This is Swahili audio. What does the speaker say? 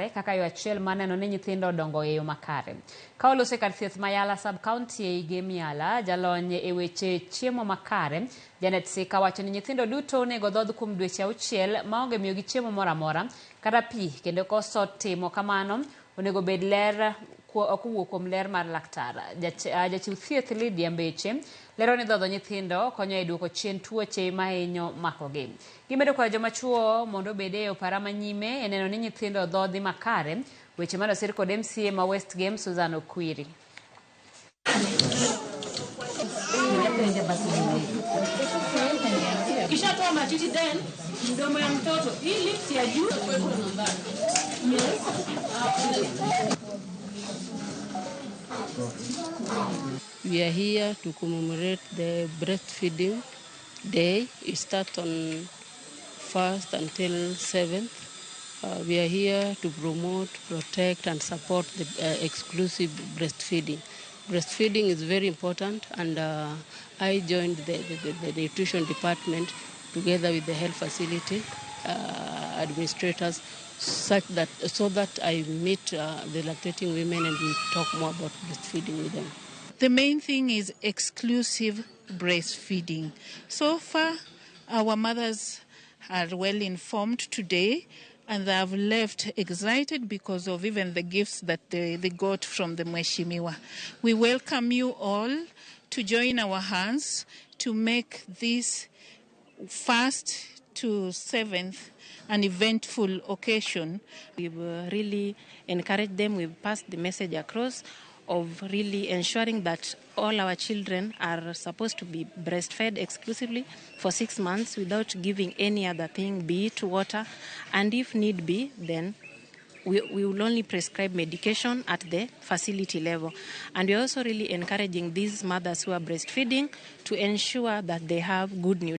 kaka auchiel maneno ni nyithindo dongo e yo makare. Ka olose kar thieth Mayala sub county e Gemiala, jalony e weche chiemo makare, Janet Sika wacho ni nyithindo duto onego dhodh kuom dweche auchiel maonge miyogi chiemo moro amora kata pi, kendo koso timo kamano onego bed ler kowuok kuom ler mar laktar. Jachiw thieth Lydia Mbeche lero ni dhodho nyithindo konyo e duoko chien tuoche mahinyo makogi. Gimedo kwayo joma chuo mondo obed e opara manyime e neno ni nyithindo dhodhi makare. Weche manosir kod MCA ma West Game Susan Okwiri. Ukishatoa matiti then mdomo ya mtoto hii lift ya juu. We are here to commemorate the breastfeeding day. It starts on 1st until 7th. We are here to promote, protect, and support the exclusive breastfeeding. Breastfeeding is very important, and I joined the nutrition department together with the health facility administrators, so that I meet the lactating women and we talk more about breastfeeding with them. The main thing is exclusive breastfeeding. So far, our mothers are well informed today, and they have left excited because of even the gifts that they got from the Mheshimiwa. We welcome you all to join our hands to make this 1st to 7th an eventful occasion. We've really encouraged them, we've passed the message across of really ensuring that all our children are supposed to be breastfed exclusively for 6 months without giving any other thing, be it water, and if need be, then we will only prescribe medication at the facility level. And we're also really encouraging these mothers who are breastfeeding to ensure that they have good nutrition.